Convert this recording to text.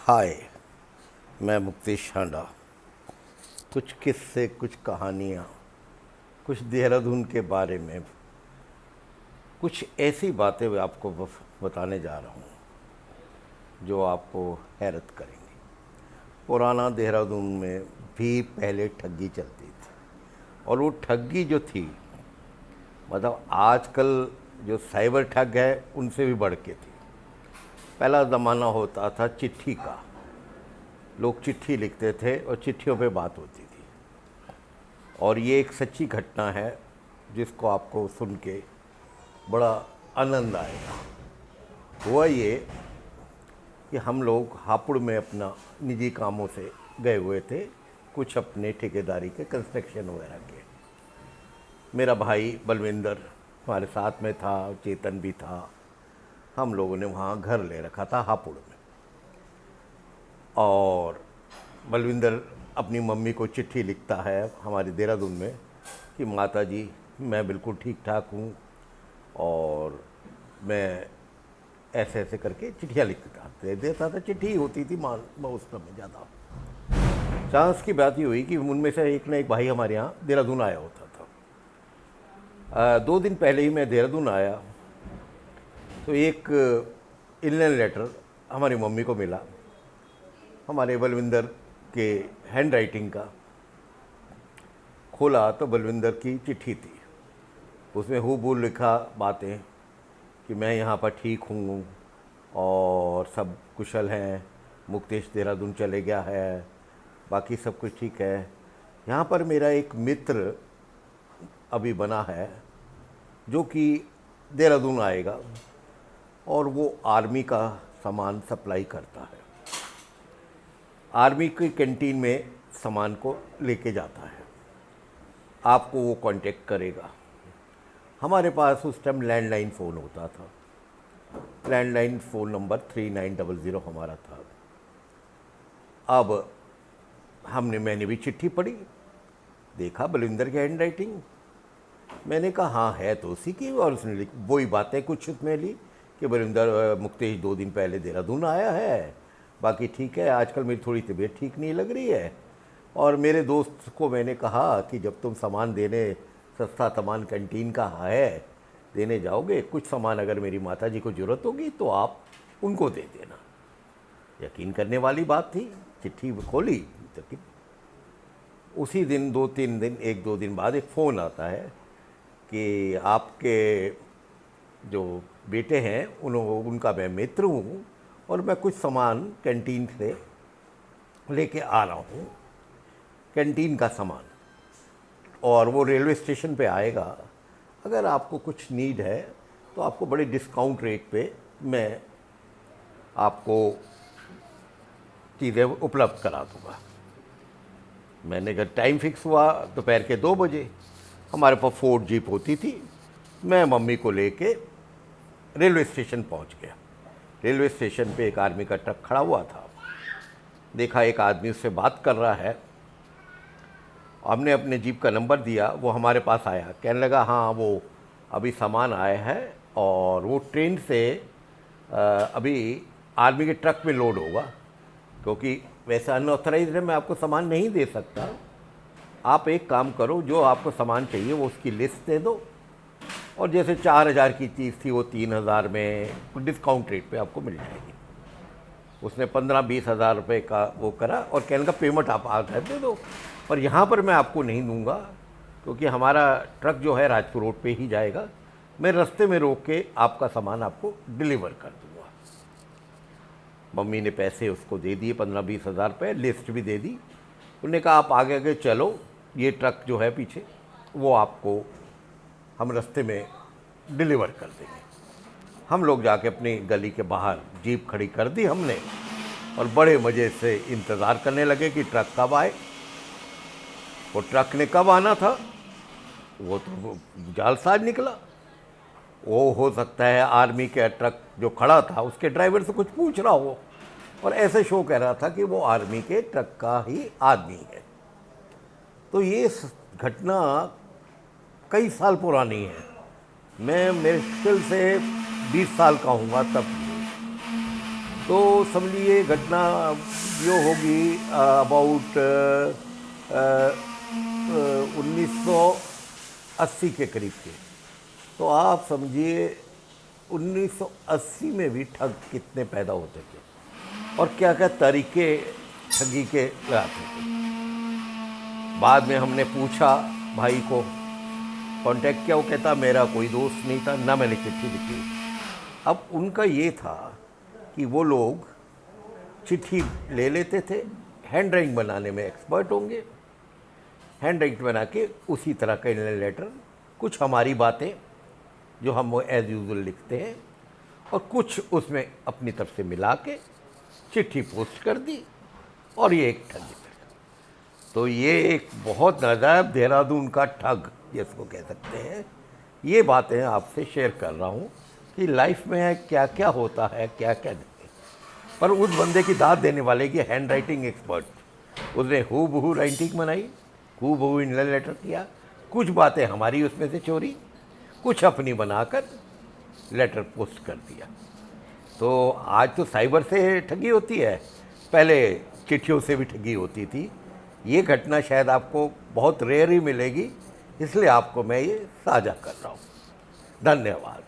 हाय, मैं मुक्तेश हांडा। कुछ किस्से, कुछ कहानियाँ, कुछ देहरादून के बारे में, कुछ ऐसी बातें मैं आपको बताने जा रहा हूँ जो आपको हैरत करेंगी। पुराना देहरादून में भी पहले ठगी चलती थी, और वो ठगी जो थी, मतलब आजकल जो साइबर ठग है उनसे भी बढ़ के थी। पहला ज़माना होता था चिट्ठी का। लोग चिट्ठी लिखते थे और चिट्ठियों पे बात होती थी। और ये एक सच्ची घटना है जिसको आपको सुन के बड़ा आनंद आएगा। हुआ ये कि हम लोग हापुड़ में अपना निजी कामों से गए हुए थे, कुछ अपने ठेकेदारी के कंस्ट्रक्शन वगैरह के। मेरा भाई बलविंदर हमारे साथ में था, चेतन भी था। हम लोगों ने वहाँ घर ले रखा था हापुड़ में। और बलविंदर अपनी मम्मी को चिट्ठी लिखता है हमारे देहरादून में कि माता जी, मैं बिल्कुल ठीक ठाक हूँ और मैं ऐसे ऐसे करके चिट्ठियाँ लिखता दे देता था। चिट्ठी ही होती थी मान उस समय ज़्यादा। चांस की बात ये हुई कि उनमें से एक ना एक भाई हमारे यहाँ देहरादून आया होता था। 2 दिन पहले ही मैं देहरादून आया तो एक इलनेस लेटर हमारी मम्मी को मिला, हमारे बलविंदर के हैंड राइटिंग का। खोला तो बलविंदर की चिट्ठी थी। उसमें हूबहू लिखा बातें कि मैं यहाँ पर ठीक हूँ और सब कुशल हैं, मुक्तेश देहरादून चले गया है, बाकी सब कुछ ठीक है। यहाँ पर मेरा एक मित्र अभी बना है जो कि देहरादून आएगा और वो आर्मी का सामान सप्लाई करता है। आर्मी की कैंटीन में सामान को लेके जाता है, आपको वो कांटेक्ट करेगा। हमारे पास उस टाइम लैंडलाइन फ़ोन होता था। लैंडलाइन फ़ोन नंबर 3900 हमारा था। अब मैंने भी चिट्ठी पढ़ी, देखा बलविंदर की हैंड राइटिंग। मैंने कहा हाँ है तो उसी की, और उसने वही बातें कुछ उसमें ली कि बलविंदर मुक्तेश 2 दिन पहले देहरादून आया है, बाकी ठीक है, आजकल मेरी थोड़ी तबीयत ठीक नहीं लग रही है। और मेरे दोस्त को मैंने कहा कि जब तुम सामान देने, सस्ता सामान कैंटीन का है, देने जाओगे, कुछ सामान अगर मेरी माता जी को ज़रूरत होगी तो आप उनको दे देना। यकीन करने वाली बात थी। चिट्ठी खोली तो उसी दिन 2-3 दिन, 1-2 दिन बाद एक फ़ोन आता है कि आपके जो बेटे हैं उनका मैं मित्र हूँ और मैं कुछ सामान कैंटीन से लेके आ रहा हूँ, कैंटीन का सामान, और वो रेलवे स्टेशन पे आएगा। अगर आपको कुछ नीड है तो आपको बड़े डिस्काउंट रेट पे मैं आपको चीज़ें उपलब्ध करा दूँगा। मैंने जब टाइम फिक्स हुआ दोपहर के 2 बजे, हमारे पास फोर्ड जीप होती थी। मैं मम्मी को लेके रेलवे स्टेशन पहुंच गया। रेलवे स्टेशन पे एक आर्मी का ट्रक खड़ा हुआ था। देखा एक आदमी उससे बात कर रहा है। हमने अपने जीप का नंबर दिया, वो हमारे पास आया, कहने लगा हाँ वो अभी सामान आया है और वो ट्रेन से अभी आर्मी के ट्रक में लोड होगा, क्योंकि वैसे अनऑथराइज्ड है, मैं आपको सामान नहीं दे सकता। आप एक काम करो, जो आपको सामान चाहिए वो उसकी लिस्ट दे दो, और जैसे 4000 की चीज़ थी वो 3000 में डिस्काउंट रेट पे आपको मिल जाएगी। उसने 15-20 हज़ार रुपये का वो करा और कहने का पेमेंट आप आकर दे दो, पर यहाँ पर मैं आपको नहीं दूंगा क्योंकि हमारा ट्रक जो है राजपुर रोड पे ही जाएगा। मैं रास्ते में रोक के आपका सामान आपको डिलीवर कर दूंगा। मम्मी ने पैसे उसको दे दिए, 15-20 हज़ार रुपये, लिस्ट भी दे दी। उन्होंने कहा आप आगे आगे चलो, ये ट्रक जो है पीछे वो आपको हम रास्ते में डिलीवर कर देंगे। हम लोग जाके अपनी गली के बाहर जीप खड़ी कर दी हमने, और बड़े मज़े से इंतज़ार करने लगे कि ट्रक कब आए। वो ट्रक ने कब आना था वो तो जालसाज निकला। वो हो सकता है आर्मी के ट्रक जो खड़ा था उसके ड्राइवर से कुछ पूछ रहा हो, और ऐसे शो कह रहा था कि वो आर्मी के ट्रक का ही आदमी है। तो ये घटना कई साल पुरानी है। मैं मुश्किल से 20 साल का हूँगा तब। तो समझिए घटना जो होगी अबाउट 1980 के करीब की। तो आप समझिए 1980 में भी ठग कितने पैदा होते थे और क्या क्या तरीके ठगी के लगाते थे। बाद में हमने पूछा भाई को, कांटेक्ट किया, वो कहता मेरा कोई दोस्त नहीं था, ना मैंने चिट्ठी लिखी। अब उनका ये था कि वो लोग चिट्ठी ले लेते थे, हैंड राइटिंग बनाने में एक्सपर्ट होंगे, हैंड राइटिंग बना के उसी तरह का इनलाइन लेटर, कुछ हमारी बातें जो हम एज यूजुअल लिखते हैं और कुछ उसमें अपनी तरफ से मिला के चिट्ठी पोस्ट कर दी, और ये एक ठगी था। तो ये एक बहुत नाजायब देहरादून का ठग जिसको कह सकते हैं। ये बातें आपसे शेयर कर रहा हूँ कि लाइफ में क्या क्या होता है, क्या क्या नहीं। पर उस बंदे की दाद देने वाले की हैंड राइटिंग एक्सपर्ट, उसने हू बहू राइटिंग बनाई, हू बहू इनलाइन लेटर किया, कुछ बातें हमारी उसमें से चोरी, कुछ अपनी बनाकर लेटर पोस्ट कर दिया। तो आज तो साइबर से ठगी होती है, पहले चिट्ठियों से भी ठगी होती थी। ये घटना शायद आपको बहुत रेयर ही मिलेगी, इसलिए आपको मैं ये साझा कर रहा हूँ। धन्यवाद।